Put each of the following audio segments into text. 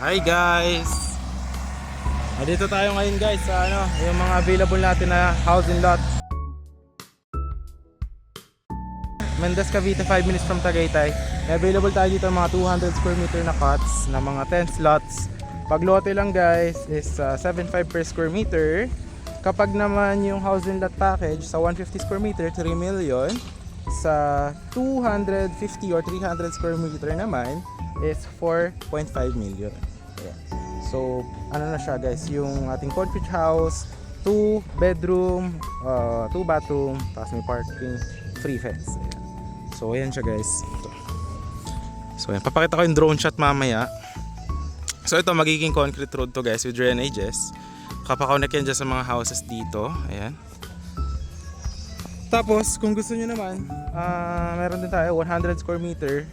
Hi guys! Dito tayo ngayon guys sa yung mga available natin na housing lot. Mendez, Cavite, 5 minutes from Tagaytay. Available tayo dito mga 200 square meter na plots na mga 10 slots. Pag lote lang guys is 7.5 per square meter. Kapag naman yung housing lot package sa 150 square meter, 3 million. Sa 250 or 300 square meter naman is 4.5 million. Ayan. So, ano na siya guys, yung ating concrete house, 2 bedroom, 2 bathroom, tapos may parking, free fence. Ayan. So, ayan siya guys. Ito. So, ayan. Papakita ko yung drone shot mamaya. So, ito magiging concrete road to guys with drainages. Kapakonek yan dyan sa mga houses dito. Ayan. Tapos, kung gusto nyo naman, meron din tayo 100 square meter.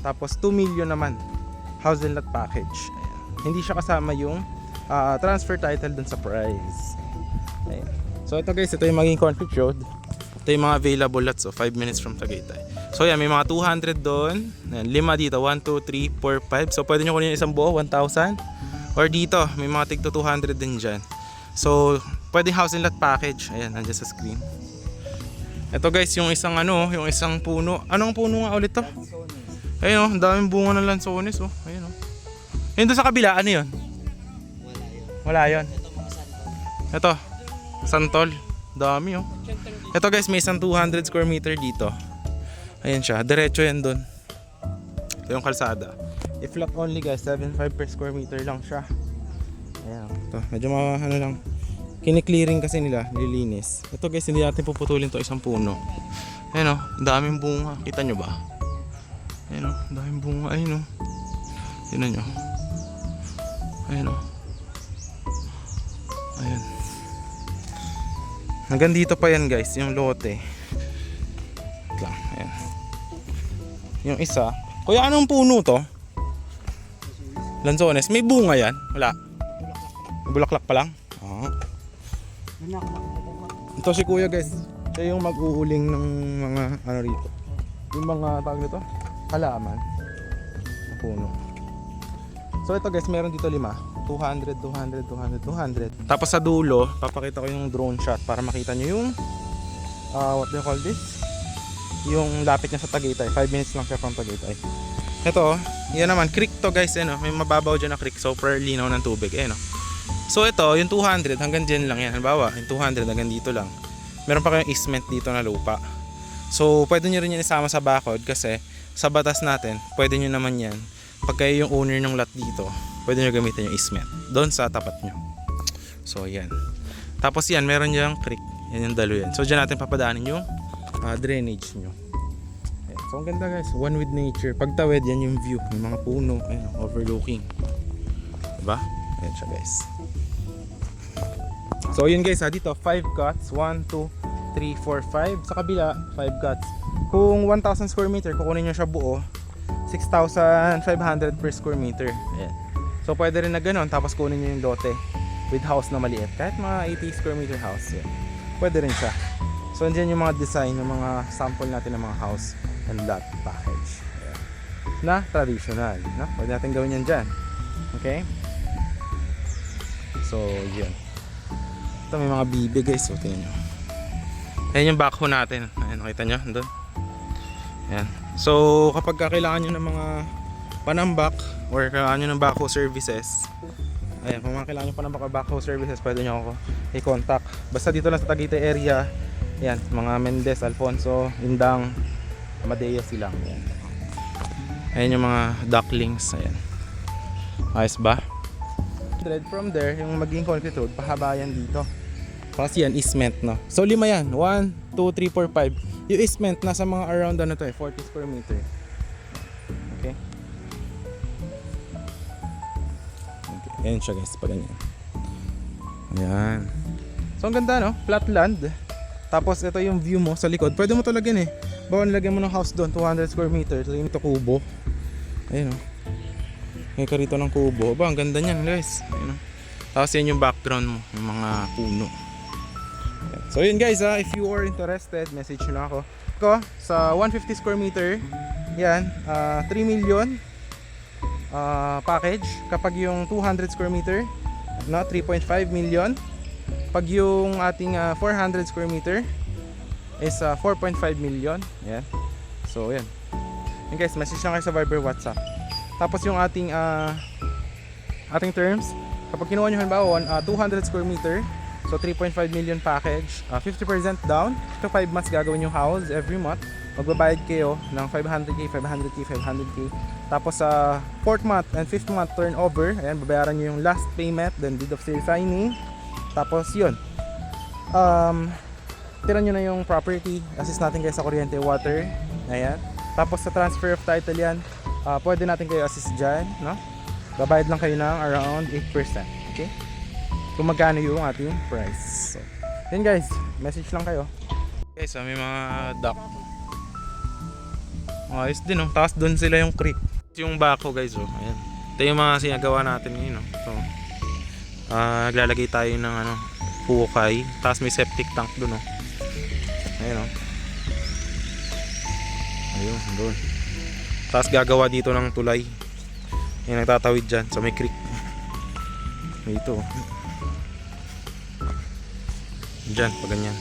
Tapos, 2 million naman housing lot package. Ayan. Hindi siya kasama yung transfer title dun sa price. Ayan. So, ito guys, ito yung magiging concrete road. Ito yung mga available lots, so 5 minutes from Tagaytay. So yan, may mga 200 doon. 5 dito, 1, 2, 3, 4, 5. So pwede nyo kunin yung isang buo, 1,000. Or dito, may mga tigto 200 din dyan. So, pwedeng housing lot package. Ayan, nandiyan sa screen. Ito guys, yung isang yung isang puno. Anong puno nga ulit to? Ayun, daming bunga ng lansones. Ayun. Yun doon sa kabila, ano yun? Wala yun. Ito, santol. Dami Ito guys, may isang 200 square meter dito. Ayan siya, diretso yan doon. Ito yung kalsada. If lot only guys, 7.5 per square meter lang siya. Ayan. Ito, medyo lang. Kini-clearing kasi nila, nililinis. Ito guys, hindi natin puputulin to isang puno. Ayan daming bunga. Kita nyo ba? Ayan daming bunga. Ayun tingnan nyo. Ayan Ayan. Hanggang dito pa yan guys, yung lote. Lang, ayan. Yung isa. Kuya, anong puno to? Lanzones. May bunga yan? Wala. Bulaklak pa lang? Ito si kuya guys. Siya yung mag-uuling ng mga rito. Yung mga tawag nito, halaman. Puno. So ito guys, meron dito 5. 200, 200, 200, 200. Tapos sa dulo, papakita ko yung drone shot para makita nyo yung what do you call this? Yung lapit niya sa Tagaytay. 5 minutes lang siya from Tagaytay. Ito, yan naman, creek to guys. May mababaw dyan na creek. Super linaw ng tubig. So ito, yung 200 hanggang dyan lang yan. Halimbawa, yung 200 hanggang dito lang. Meron pa kayong easement dito na lupa. So pwede nyo rin yan isama sa bakod kasi sa batas natin, pwede nyo naman yan. Pag kayo yung owner ng lot dito, pwede nyo gamitin yung easement doon sa tapat nyo. So yan. Tapos yan, meron yung creek. Yan yung dalo yan. So dyan natin papadaanin yung drainage nyo. Ayan. So ang ganda guys, one with nature. Pagtawid, yan yung view. May mga puno, ayan, overlooking. Diba? Ayan siya guys. So yun guys, dito 5 cuts. 1, 2, 3, 4, 5. Sa kabila, 5 cuts. Kung 1,000 square meter, kukunin nyo siya buo, 6,500 per square meter. Ayan. So pwede rin na ganun, tapos kunin nyo yung lote with house na maliit. Kahit mga 80 square meter house. Ayan. Pwede rin siya. So andyan yung mga design ng mga sample natin ng mga house and lot package. Ayan. Na traditional. No? Pwede natin gawin yan dyan. Okay? So yun. Ito may mga bibi guys. So tingnan nyo. Ayan yung backhoe natin. Ayan, nakita nyo? Doon. Ayan. So kapag kailangan nyo ng mga panambak or kailangan nyo ng backhoe services, ayan, kung kailangan nyo panambak or backhoe services, pwede nyo ako i-contact. Basta dito lang sa Tagaytay area. Ayan, mga Mendez, Alfonso, Indang, Amadeo silang. Ayan. Ayan yung mga ducklings. Ayan. Ayos ba? From there, yung magiging concrete road, pahaba yan dito. Kasi yan, easement, no? So 5 yan. 1, 2, 3, 4, 5. Yung easement, nasa mga around 40 square meter. Okay? Ayan siya guys, pag ganyan. Ayan. So ang ganda no, flat land. Tapos ito yung view mo sa likod. Pwede mo to lagyan Bawa nilagyan mo ng house doon, 200 square meters. So yung ito kubo. Ayan o. May karito ng kubo. Ang ganda niyan guys. Ayan o. Tapos yan yung background mo, yung mga puno. Ayan. So yun guys if you are interested, message nyo lang ako. Sa 150 square meter, yan, 3 million. package. Kapag yung 200 square meter, no, 3.5 million. Pag yung ating 400 square meter is 4.5 million. Yan. So yan. And guys, message lang kayo sa Viber, WhatsApp. Tapos yung ating terms, kapag kinuha nyo halimbawa 200 square meter, so 3.5 million package, 50% down, to 5 months gagawin yung house every month. Magbabayad kayo ng 500k, 500k, 500k. Tapos sa 4th month and 5th month turnover, ayan, babayaran nyo yung last payment, then deed of sale signing. Tapos yun, tira nyo na yung property, assist natin kayo sa kuryente, water, ayan. Tapos sa transfer of title yan, pwede natin kayo assist dyan, no? Babayad lang kayo ng around 8%, okay? Kung magkano yung ating price. So, yun guys, message lang kayo. Okay, so may mga duck. Ayos din, oh. Tapos doon sila yung creek. Yung bako guys, oh. Ayan. Ito yung mga sinagawa natin ngayon, oh. So, naglalagay tayo ng pukay. Tapos may septic tank doon, oh. Ayan, oh. Ayun, doon. Tapos gagawa dito ng tulay. Yung nagtatawid dyan. So may creek. Dito, oh. Dyan, pag ganyan.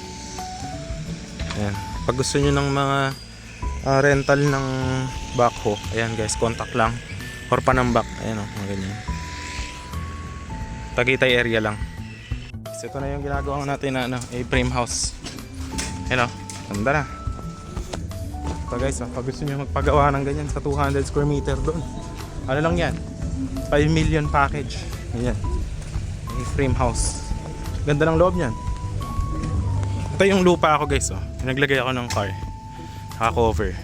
Ayan. Pag gusto nyo ng mga rental ng backhoe, ayan guys, contact lang or panambak, ayan o, mga ganyan. Tagaytay area lang. So ito na yung ginagawa natin na A-frame house. Ayan o, ganda na. Ito guys, pag gusto nyo magpagawa ng ganyan sa 200 square meter doon, ano lang yan, 5 million package. Ayan, A-frame house. Ganda ng loob nyan. Ito yung lupa ako guys, oh. Naglagay ako ng car cover.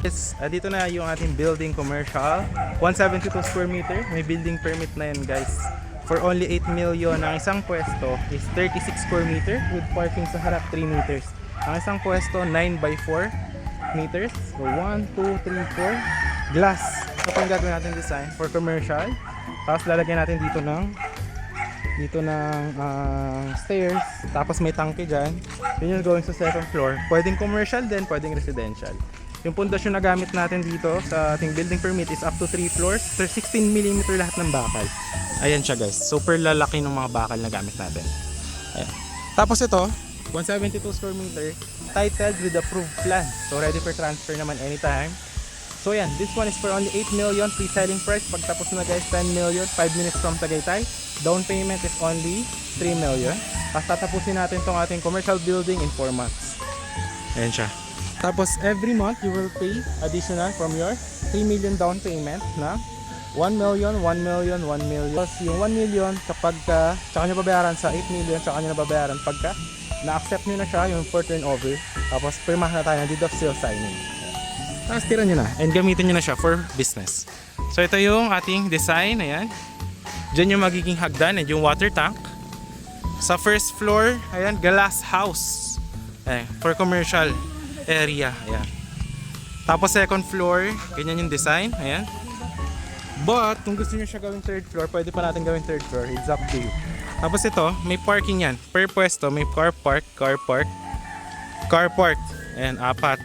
Yes, dito na yung ating building commercial, 172 square meter. May building permit na yan guys. For only 8 million, ang isang pwesto is 36 square meter with parking sa harap 3 meters. Ang isang pwesto 9 by 4 meters. So 1, 2, 3, 4 glass. Ito po yung gagawin natin design for commercial. Tapos lalagyan natin dito ng stairs, tapos may tangke dyan. Yun yung going sa second floor. Pwedeng commercial din, pwedeng residential. Yung pundasyon na gamit natin dito sa ating building permit is up to 3 floors. 16mm lahat ng bakal. Ayan siya guys, super lalaki ng mga bakal na gamit natin. Ayan. Tapos ito, 172 square meter, titled with approved plan. So ready for transfer naman anytime. So yan, this one is for only 8 million, pre-selling price. Pagtapos na guys, 10 million, 5 minutes from Tagaytay. Down payment is only 3 million. Tapos tatapusin natin itong ating commercial building in 4 months. Ayan siya. Tapos every month, you will pay additional from your 3 million down payment na 1 million, 1 million, 1 million. Tapos yung 1 million, kapag tsaka nyo babayaran sa 8 million, tsaka nyo nababayaran pagka na-accept nyo na siya yung for turnover. Tapos pirmahan na tayo ng deed of sale signing. Tapos tira nyo na and gamitin nyo na siya for business. So ito yung ating design. Ayan. Diyan yung magiging hagdan and yung water tank. Sa first floor, ayan, glass house. Ayan, for commercial area. Ayan. Tapos second floor, ganyan yung design. Ayan. But kung gusto nyo siya gawing third floor, pwede pa natin gawing third floor. It's up to you. Tapos ito, may parking yan. Per pwesto, may car park. Ayan, 4.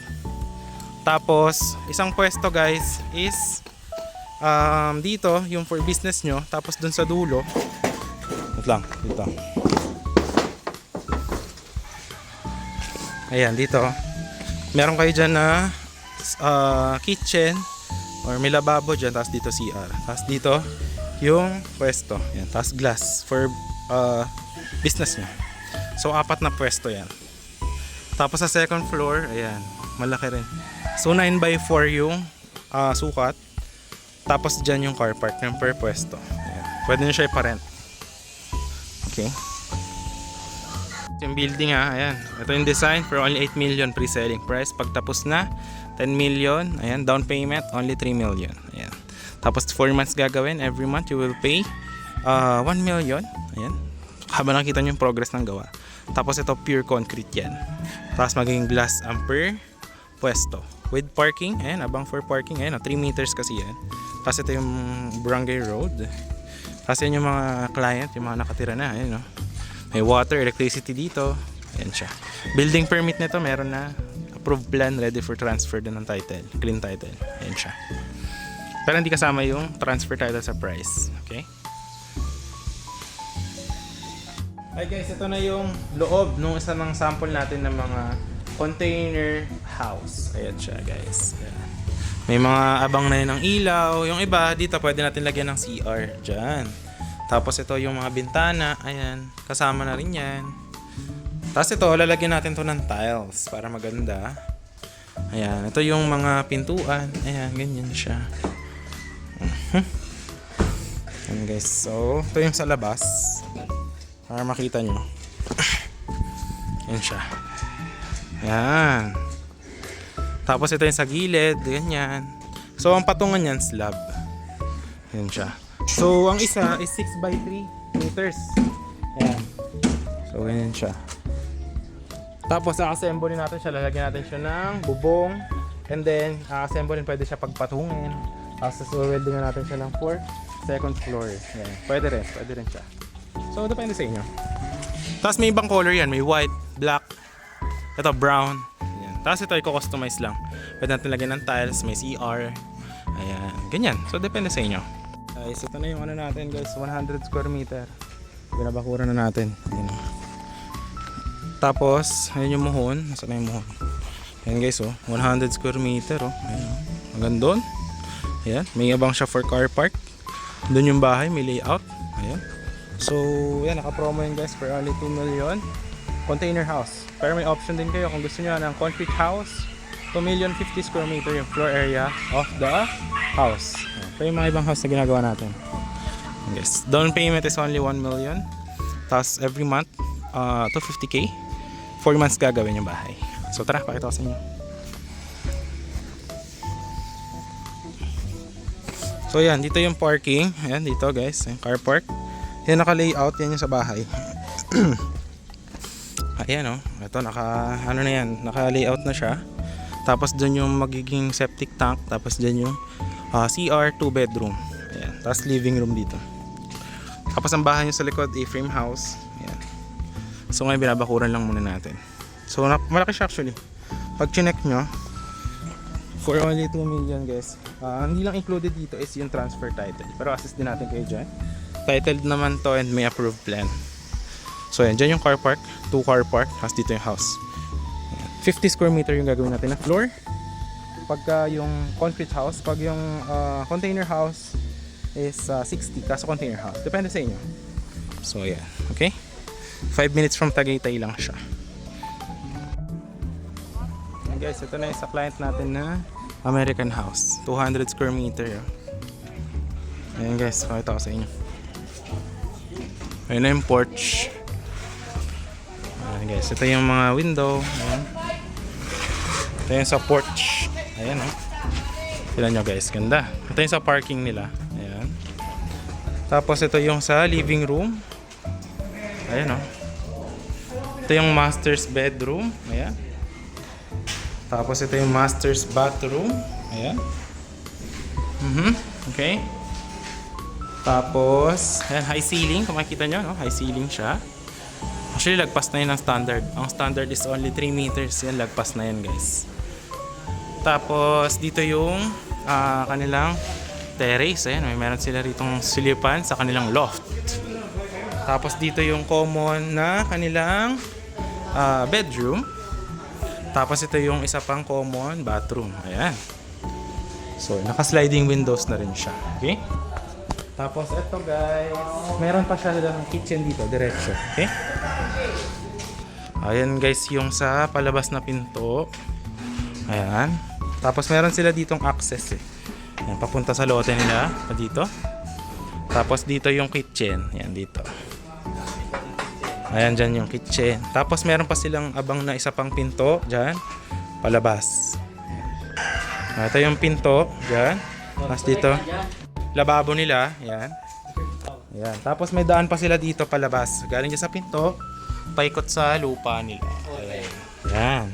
Tapos, isang pwesto guys is dito, yung for business nyo. Tapos dun sa dulo, wait lang, dito. Ayan, dito. Meron kayo dyan na kitchen or may lababo dyan. Tapos dito CR. Tapos dito, yung pwesto. Ayan, tapos glass for business nyo. So, 4 na pwesto yan. Tapos sa second floor, ayan, malaki rin. So 9 by 4 yung sukat. Tapos dyan yung car park ng per pwesto. Ayan. Pwede nyo siya iparent. Okay. Yung building ayan. Ito yung design for only 8 million pre-selling price. Pagtapos na 10 million. Ayan, down payment only 3 million. Ayan. Tapos 4 months gagawin. Every month you will pay 1 million. Ayan. Habang nakita nyo yung progress ng gawa. Tapos ito pure concrete yan. Tapos magiging glass per pwesto. With parking, ayan, abang for parking, ayan, 3 meters kasi yan. Tapos ito yung barangay road. Tapos yan yung mga client, yung mga nakatira na, ayan, no? May water, electricity dito, ayan siya. Building permit nito, meron na approved plan, ready for transfer din ng title, clean title, ayan siya. Pero hindi kasama yung transfer title sa price. Okay? Hi guys, ito na yung loob nung isa ng sample natin ng mga container house. Ayan siya guys. Ayan. May mga abang na yun ng ilaw. Yung iba, dito pwede natin lagyan ng CR. Diyan. Tapos ito yung mga bintana. Ayan. Kasama na rin yan. Tapos ito, lalagyan natin to ng tiles para maganda. Ayan. Ito yung mga pintuan. Ayan, ganyan siya. Ayan guys. So, ito yung sa labas. Para makita nyo. Yan siya. Yan. Tapos ito yung sa gilid. Ganyan. So ang patungan yan slab. Yan siya. So ang isa is 6 by 3 meters. Yan. So ganyan siya. Tapos assemble natin siya. Lalagyan natin siya ng bubong. And then assemble pwede siya pagpatungin. Tapos welding natin siya ng 2nd floor. Yan. Pwede rin siya. So, depende sa inyo. Tapos may ibang color yan. May white, black, ito brown. Ayan. Tapos ito i-customize lang. Pwede natin lagyan ng tiles, may CR. Ayan, ganyan. So, depende sa inyo. Guys, ito na yung ano natin guys. 100 square meter. Binabakuran na natin. Ayan. Tapos, ayan yung muhon. Nasaan na yung muhon? Ayan guys, oh. 100 square meter, oh. Ayan, oh. Hanggang doon. Ayan. May abang siya for car park. Doon yung bahay, may layout. Ayan. So, yan, naka-promo yun guys for only 2 million. Container house. Pero may option din kayo kung gusto nyo ng concrete house. 2,050,000 square meter yung floor area of the house. Ito yung mga ibang house na ginagawa natin. Yes. Down payment is only 1 million. Tapos every month, 250k. 4 months gagawin yung bahay. So tara, pakita ko sa inyo. So yan, dito yung parking. Ayan, dito guys, yung car park. Yan naka-layout, yan yung sa bahay. Ayan oh, ito ano na yan, naka-layout na siya. Tapos dyan yung magiging septic tank, tapos dyan yung CR 2 bedroom. Ayan, tapos living room dito. Tapos ang bahay nyo sa likod, A-frame house. Ayan. So ngayon binabakuran lang muna natin. So malaki siya actually. Pag chinek nyo, for only 2 million guys. Hindi lang included dito is yung transfer title. Pero assist din natin kayo dyan. Titled naman to and may approved plan. So yan, dyan yung car park, 2 car park, tapos dito yung house. Ayan. 50 square meter yung gagawin natin na floor. Pagka yung concrete house, pag yung container house is 60, kaso container house. Depende sa inyo. So yan, okay? 5 minutes from Tagaytay lang siya. And guys, ito na yung sa client natin na American house. 200 square meter. Ayan guys, pakita ko sa inyo. Ayun na yung porch. Ayan guys, ito yung mga window. Ayan. Ito yung sa porch. Ayan oh. Tignan nyo guys, ganda. Ito yung sa parking nila. Ayan. Tapos ito yung sa living room. Ayan oh. Ito yung master's bedroom. Ayan. Tapos ito yung master's bathroom. Ayan. Okay. Tapos, ayan, high ceiling. Kung makikita nyo, no? High ceiling siya. Actually, lagpas na yun ang standard. Ang standard is only 3 meters. Yan, lagpas na yan, guys. Tapos, dito yung kanilang terrace. Ayan, may meron sila ritong silipan sa kanilang loft. Tapos, dito yung common na kanilang bedroom. Tapos, ito yung isa pang common bathroom. Ayan. So, naka-sliding windows na rin siya. Okay? Tapos ito guys, meron pa siya ng kitchen dito, diretso. Okay? Ayan guys, yung sa palabas na pinto. Ayan. Tapos meron sila ditong access eh. Ayan, papunta sa lote nila, pa dito. Tapos dito yung kitchen. Ayan, dito. Ayan, dyan yung kitchen. Tapos meron pa silang abang na isa pang pinto, dyan. Palabas. Ayan. Ito yung pinto, dyan. Tapos dito. Lababo nila, yan. Yan. Tapos may daan pa sila dito palabas. Galing dyan sa pinto, paikot sa lupa nila. Ayan. Yan.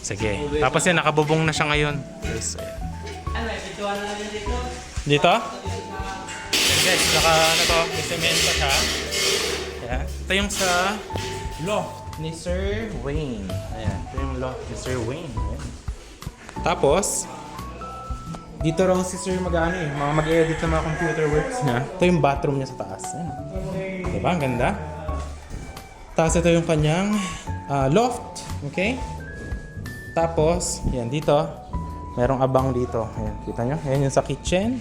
Sige. Tapos yan, nakabubong na siya ngayon. Guys, ayan. Dito? Guys, ano to, may semento siya. Ayan. Ito yung sa loft ni Sir Wayne. Ayan. Ito yung loft ni Sir Wayne. Ayan. Tapos, Dito raw si Sir mag-ano eh, mag-edit ng mga computer works niya. Ito yung bathroom niya sa taas. Ayan. Diba? Ang ganda. Tapos ito yung kanyang loft. Okay? Tapos, yan dito. Merong abang dito. Ayan, kita nyo? Ayan yung sa kitchen.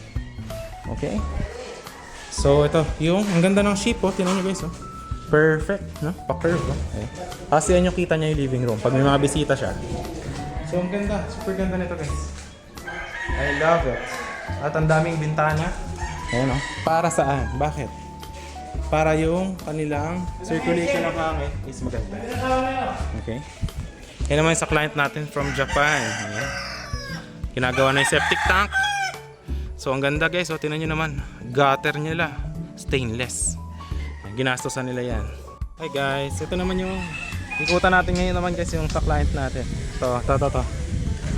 Okay? So, ito. Yung, ang ganda ng shape oh. Tingnan nyo guys oh. Perfect, no? Pa-curve oh. Okay. Tapos yan yung kita niya yung living room. Pag may mga bisita siya. So, ang ganda. Super ganda nito guys. I love it. At ang daming bintana. Ayan oh. Para saan? Bakit? Para yung kanilang circulation ng hangin is maganda. Okay? Yan naman sa client natin from Japan. Ayan. Ginagawa na yung septic tank. So ang ganda guys, tingnan nyo naman. Gutter nila. Stainless. Ginastosan nila yan. Hi guys, ito naman yung ikutan natin ngayon naman guys yung sa client natin. To.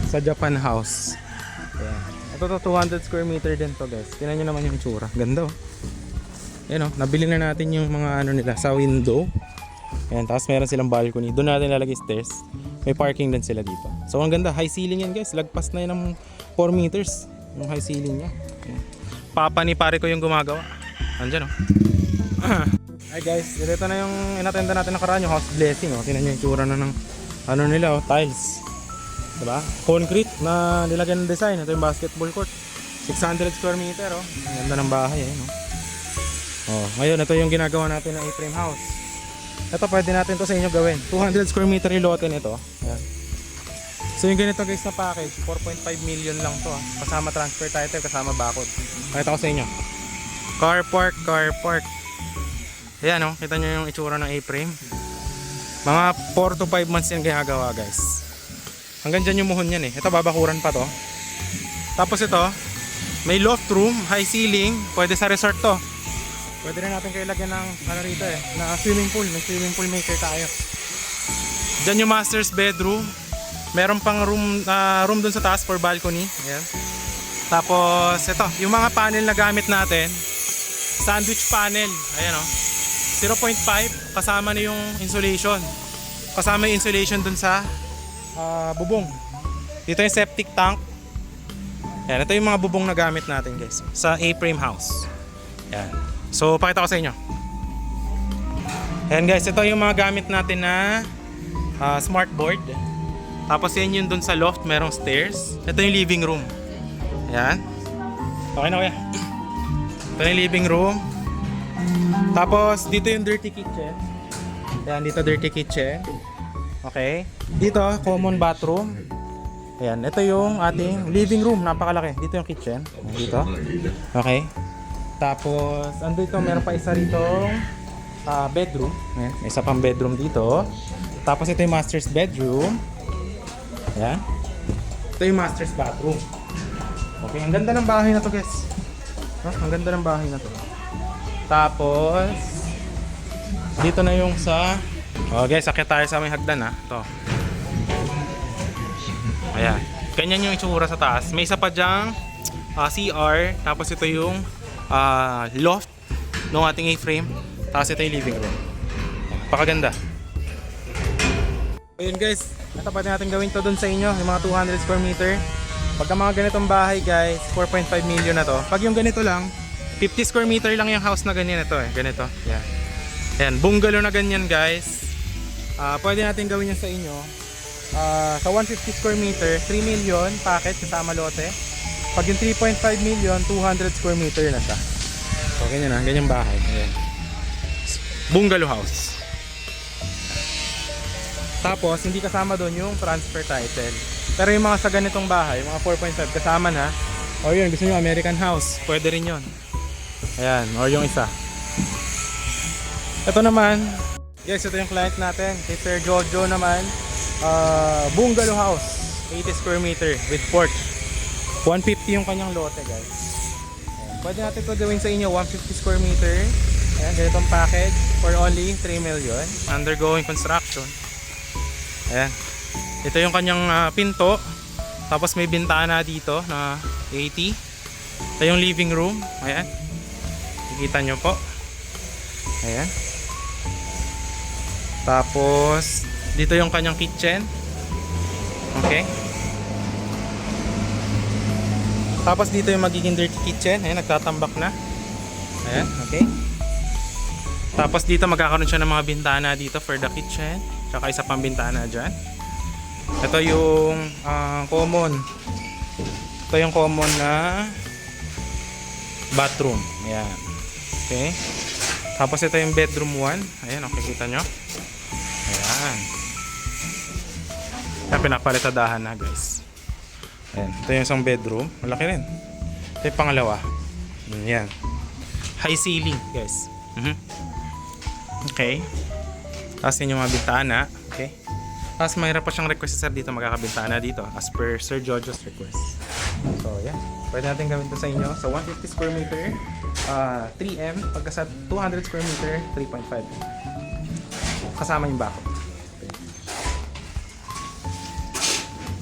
Sa Japan house. Ayan. Ito to 200 square meter din to guys. Tingnan nyo naman yung tsura. Ganda oh. Ayan oh, nabili na natin yung mga ano nila sa window. Ayan, tapos meron silang balcony. Doon natin lalagay stairs. May parking din sila dito. So ang ganda, high ceiling yan guys. Lagpas na yan ng 4 meters. Yung high ceiling niya. Ayan. Papa ni pare ko yung gumagawa. Andyan oh. Hi guys, dito na yung inattenda natin nakaraan, yung house blessing oh. Tingnan nyo yung tsura na ng ano nila oh, tiles. Diba? Concrete na nilagyan ng design. Ito yung basketball court. 600 square meter oh. Ang ganda ng bahay eh no? Oh, ngayon ito yung ginagawa natin ng A-frame house. Ito pwede natin to sa inyo gawin. 200 square meter yung lote nito. Ayan. So yung ganito guys na package, 4.5 million lang to ah. Kasama transfer title, kasama bakod. Pakita ko sa inyo. Car park. Ayan oh, kita nyo yung itsura ng A-frame. Mga 4 to 5 months yan ginagawa guys. Hanggang dyan yung muhon yan eh. Ito babakuran pa to. Tapos ito, may loft room, high ceiling. Pwede sa resort to. Pwede rin natin kayo lagyan ng ano rito eh, na swimming pool. May swimming pool maker tayo. Dyan yung master's bedroom. Meron pang room dun sa taas for balcony. Ayan. Tapos ito, yung mga panel na gamit natin. Sandwich panel. Ayan oh. 0.5 kasama na yung insulation. Kasama yung insulation dun sa bubong. Dito yung septic tank. Ayan, ito yung mga bubong na gamit natin guys sa A-frame house. Ayan. So pakita ko sa inyo. Ayan guys, ito yung mga gamit natin na smart board. Tapos yan yung dun sa loft, merong stairs. Ito yung living room. Ayan. Okay na kuya. Ito yung living room. Tapos dito yung dirty kitchen. Ayan, dito dirty kitchen. Okay. Dito common bathroom. Ayan, ito yung ating living room, napakalaki. Dito yung kitchen. Dito. Okay. Tapos andito meron pa isa rito bedroom. Ayan, may isa pang bedroom dito. Tapos ito yung master's bedroom. Ayan. Ito yung master's bathroom. Okay, ang ganda ng bahay na to guys. Ang ganda ng bahay na to. Tapos dito na yung sa guys, akit tayo sa may hagdan ha. Ito. Ayan. Ganyan yung itsura sa taas. May isa pa dyang CR. Tapos ito yung loft ng ating A-frame. Tapos ito yung living room. Pakaganda. Ayun guys, ito pwede natin gawin to dun sa inyo, yung mga 200 square meter. Pagka mga ganitong bahay guys, 4.5 million na to. Pag yung ganito lang, 50 square meter lang yung house na ganyan ito eh. Ganito. Yan. Ayan, bungalow na ganyan guys. Pwede natin gawin yan sa inyo. Sa 150 square meter, 3 million package kasama lote. Pag yung 3.5 million, 200 square meter na siya. So ganyan na, ganyang bahay. Ayan. Bungalow house. Tapos hindi kasama doon yung transfer title. Pero yung mga sa ganitong bahay, mga 4.5 kasama na. O yun, gusto nyo American house, pwede rin yun. Ayan, or yung isa. Ito naman, guys, ito yung client natin. Kay Sir Jojo naman. Bungalow house, 80 square meter with porch. 150 yung kanyang lote guys. Ayan. Pwede natin ito gawin sa inyo, 150 square meter. Ayan, ganitong package for only 3 million. Undergoing construction. Ayan. Ito yung kanyang pinto. Tapos may bintana dito na 80. Ito yung living room. Ayan. Kikita nyo po. Ayan. Tapos dito yung kanyang kitchen. Okay. Tapos dito yung magiging dirty kitchen. Ayan, nagtatambak na. Ayan, okay. Tapos dito magkakaroon siya ng mga bintana dito for the kitchen. Tsaka isa pang bintana dyan. Ito yung common. Ito yung common na bathroom. Ayan. Okay. Tapos ito yung bedroom 1. Ayan, okay, kita nyo. Ayan. Ayan, pinapalitadahan na guys. Ayan, ito yung isang bedroom. Malaki rin. Ito yung pangalawa. Ayan. High ceiling guys. Okay. Tapos yun yung mga bintana. Okay. Tapos mayroon pa siyang request sa sir dito, magkakabintana dito as per Sir Jojo's request. So yeah, pwede natin gawin to sa inyo. So 150 square meter, 3M. Pagka sa 200 square meter, 3.5. Kasama yung bakod. Okay.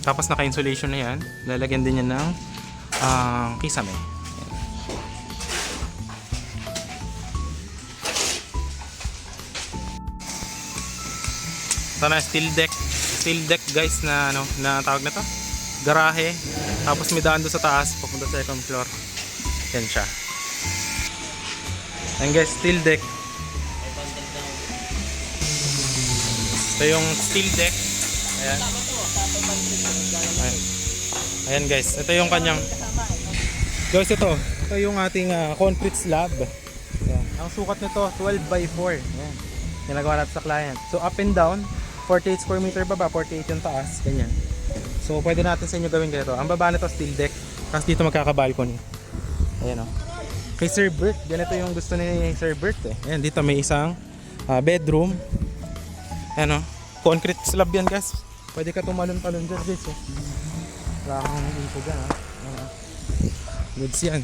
Tapos naka-insulation na yan. Lalagyan din yan ng kisame. Sana steel deck guys na ano, na tawag na to, garahe. Tapos may daan doon sa taas papunta sa second floor. Yan siya. And guys, steel deck. Ito yung steel deck. Ayan. Ayan. Ayan guys, ito yung kanyang guys, ito yung ating concrete slab. Ayan. Ang sukat nito 12 by 4. Ayan. Ginagawa natin sa client. So up and down 48 square meter baba, 48 yung taas, ganyan. So pwede natin sa inyo gawin ganito. Ang baba nito steel deck, tapos dito magkaka-balcony. Ayan o. Kay Sir Bert, ganito yung gusto ni Sir Bert eh. Ayan, dito may isang bedroom. Ayan o. Concrete slab yan guys. Pwede ka tumalon-talon dyan guys oh. Wala kang dito dyan ha. Goods yan.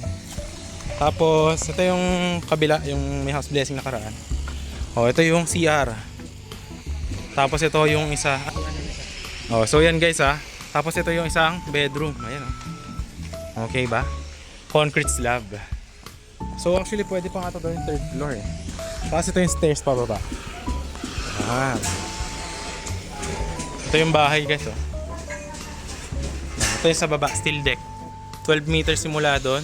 Tapos ito yung kabila, yung may house blessing nakaraan. O, ito yung CR. Tapos ito yung isa. Oh, so yan guys ha. Tapos ito yung isang bedroom. Ayan oh. Okay ba? Concrete slab. So actually pwede pa nga ito gawin third floor eh. Tapos ito yung stairs pababa. Ayan. Ito yung bahay guys oh. Ito yung sa baba, steel deck. 12 meters simula doon.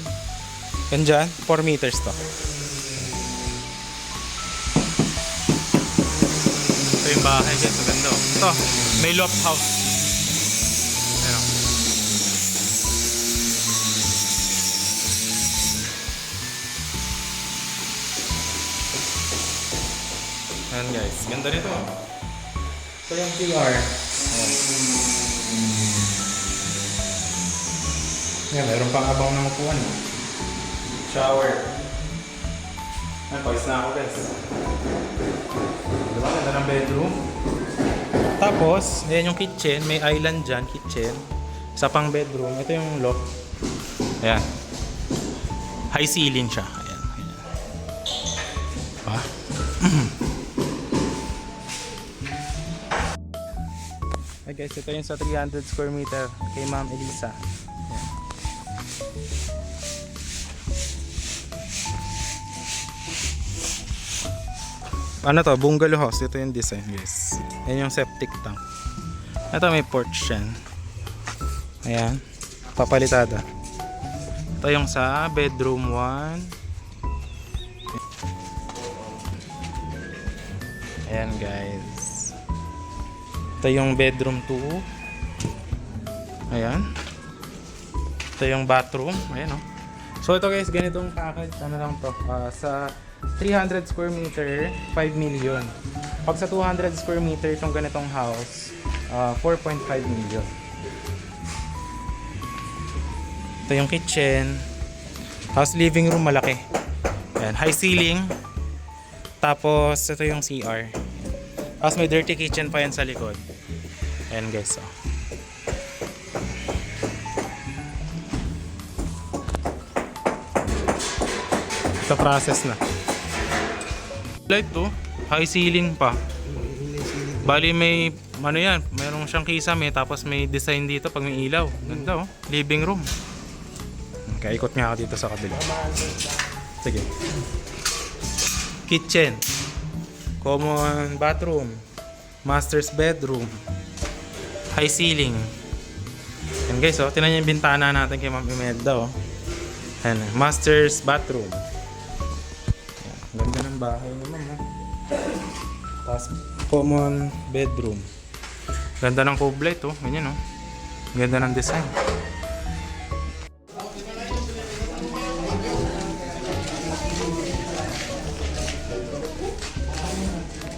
Yan dyan, 4 meters to. Ito yung bahay guys, maganda oh. Ito, may loft house. Ayan oh. Ayan guys, ganda nito oh. Ito yung PR. Ayan, mayroon pang abang ng upuan oh. Shower. Ayan, pawis na ako guys. Diba? Ganda ng bedroom. Tapos, ayan yung kitchen. May island dyan, kitchen. Isa pang bedroom. Ito yung loft. Ayan. High ceiling siya. Ayan. Ayan. Diba? Hey guys, ito yung sa 300 square meter kay Ma'am Elisa. Ayan. Ano to? Bungalow house. Ito yung design guys. Yan yung septic tank. Ito may porch yan. Ayan. Papalitada. Ito yung sa bedroom 1. Ayan guys. Ito yung bedroom 2. Ayan. Ito yung bathroom. Ayan o. So ito guys, ganitong package. Ano lang to? Sa 300 square meter, 5 million. Pag sa 200 square meter, itong ganitong house, 4.5 million. Ito yung kitchen. House living room, malaki. Ayan, high ceiling. Tapos, ito yung CR. Tapos may dirty kitchen pa yan sa likod. Ayan guys, oh. Ito process na. Light to, high ceiling pa. Bali may ano yan, mayroong siyang kisame tapos may design dito pag may ilaw. Ganda oh, living room. Okay, ikot nga ako dito sa kabila. Sige. Kitchen. Common bathroom. Master's bedroom. High ceiling. Yan guys oh, tingnan niyo yung bintana natin kay Ma'am Imelda oh. Ayan, master's bathroom. Ayan, ganda ng bahay naman, ha. Tapos, common bedroom. Ganda ng kublay to, ganyan, no? Ganda ng design.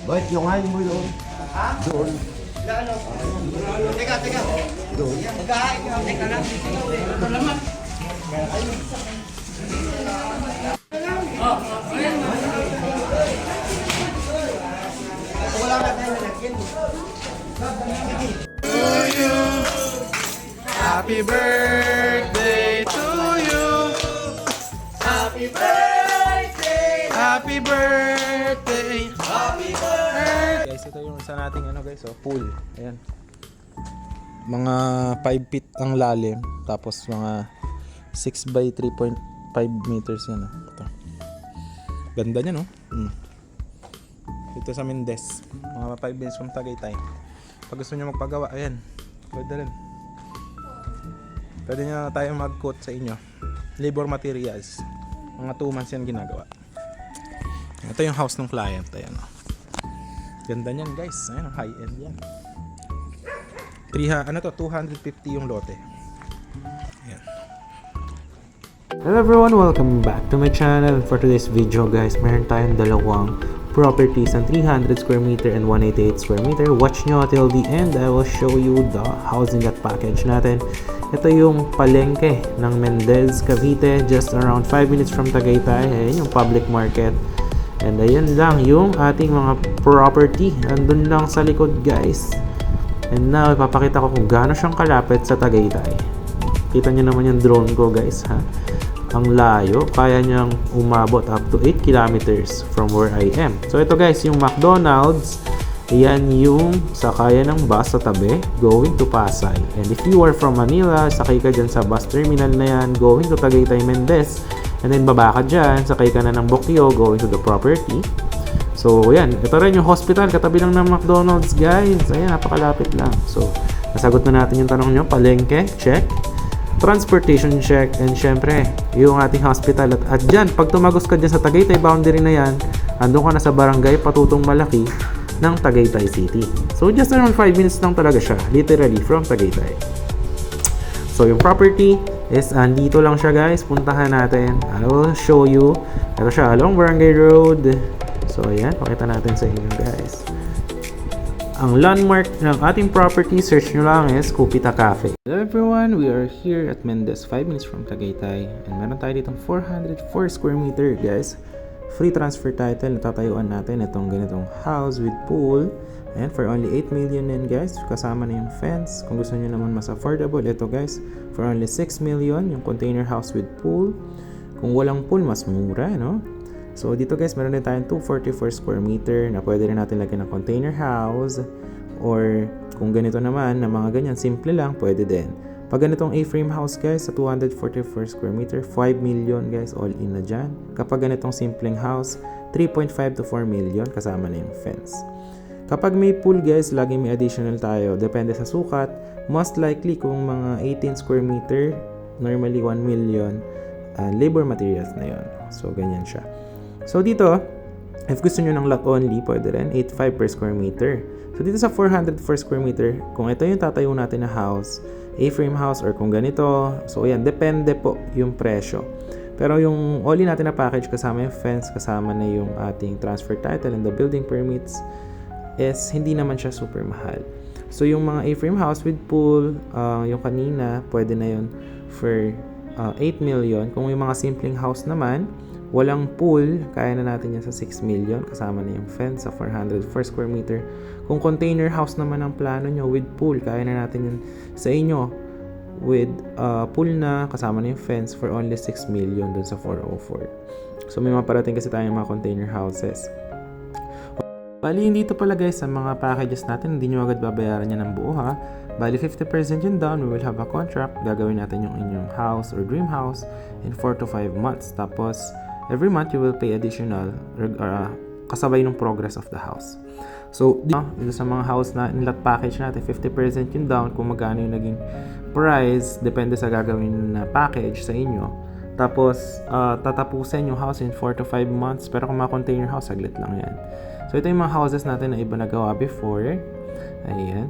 Bakit yung hain mo doon? Ha? Doon. Teka. Doon. Maghahain ka. Teka lang. Ito naman. Wala na tayo nalagyan. To you. Happy birthday to you. Happy birthday! Happy birthday. Happy birthday! Guys, ito yung isa nating guys, pool. Ayan. Mga 5 feet ang lalim, tapos mga 6 by 3.5 meters yan. Ito. Ganda niya, no? Dito sa Mendez. Mga 5 minutes from Tagaytay. Pag gusto niyo magpagawa, ayan. Pwede rin. Pwede nyo tayo mag-quote sa inyo. Labor materials. Mga 2 months yan ginagawa. Ito yung house ng client. Ayan, oh. Ganda niyan, guys. Ayan, high end yan. 250 yung lote. Ayan. Hello everyone, welcome back to my channel. For today's video guys, meron tayong dalawang properties ng 300 square meter and 188 square meter. Watch nyo till the end. I will show you the housing lot package natin. Ito yung palengke ng Mendez, Cavite, just around 5 minutes from Tagaytay. Ayan yung public market. And ayan lang yung ating mga property. Andun lang sa likod guys. And now, ipapakita ko kung gaano siyang kalapit sa Tagaytay. Kita nyo naman yung drone ko guys, ha? Ang layo, kaya niyang umabot up to 8 kilometers from where I am. So ito guys, yung McDonald's, yan yung sakayan ng bus sa tabi going to Pasay. And if you are from Manila, sakay ka dyan sa bus terminal na yan going to Tagaytay Mendez. And then baba ka dyan, sakay ka na ng Bokyo going to the property. So yan, ito rin yung hospital, katabi lang ng McDonald's guys. Ayan, napakalapit lang. So nasagot na natin yung tanong nyo, palengke, check. Transportation check, and syempre yung ating hospital at dyan, pag tumagos ka dyan sa Tagaytay boundary na yan, andun ka na sa barangay Patutong Malaki ng Tagaytay City. So just around 5 minutes lang talaga siya, literally from Tagaytay. So yung property is andito lang siya guys, puntahan natin. I will show you. Ito siya along Barangay Road. So ayan, pakita natin sa inyo guys. Ang landmark ng ating property, search nyo lang is Kupita Cafe. Hello everyone, we are here at Mendez, 5 minutes from Tagaytay. And meron tayo ditong 404 square meter guys. Free transfer title, natatayuan natin itong ganitong house with pool. And for only 8 million yan guys, kasama na yung fence. Kung gusto nyo naman mas affordable, ito guys, for only 6 million, yung container house with pool. Kung walang pool, mas mura, no? So dito guys, meron din tayong 244 square meter na pwede rin natin lagyan ng container house, or kung ganito naman na mga ganyan, simple lang, pwede din. Pag ganitong A-frame house guys, sa 244 square meter, 5 million guys, all in na dyan. Kapag ganitong simpleng house, 3.5 to 4 million, kasama na yung fence. Kapag may pool guys, laging may additional tayo, depende sa sukat. Most likely kung mga 18 square meter, normally 1 million, labor materials na yon. So ganyan siya. So dito, if gusto nyo ng lot only, pwede rin, 8.5 per square meter. So dito sa 404 square meter, kung ito yung tatayo natin na house, A-frame house, or kung ganito, so yan, depende po yung presyo. Pero yung all-in natin na package, kasama yung fence, kasama na yung ating transfer title and the building permits, is hindi naman siya super mahal. So yung mga A-frame house with pool, yung kanina, pwede na yun for 8 million. Kung yung mga simpleng house naman, walang pool, kaya na natin yan sa 6 million, kasama na yung fence sa 404 square meter. Kung container house naman ang plano nyo with pool, kaya na natin yan sa inyo with pool na, kasama na yung fence for only 6 million dun sa 404. So may maparating kasi tayong mga container houses. Bali, hindi ito pala guys sa mga packages natin, hindi nyo agad babayaran yan ng buo ha. Bali, 50% yun down, we will have a contract, gagawin natin yung inyong house or dream house in 4 to 5 months. Tapos, every month you will pay additional kasabay ng progress of the house. So dito sa mga house na in-lot package natin, 50% yung down kung magkano yung naging price, depende sa gagawin na package sa inyo. Tapos, tatapusin yung house in 4 to 5 months. Pero kung mga container house, saglit lang yan. So, ito yung mga houses natin na iba nagawa before. Ayan.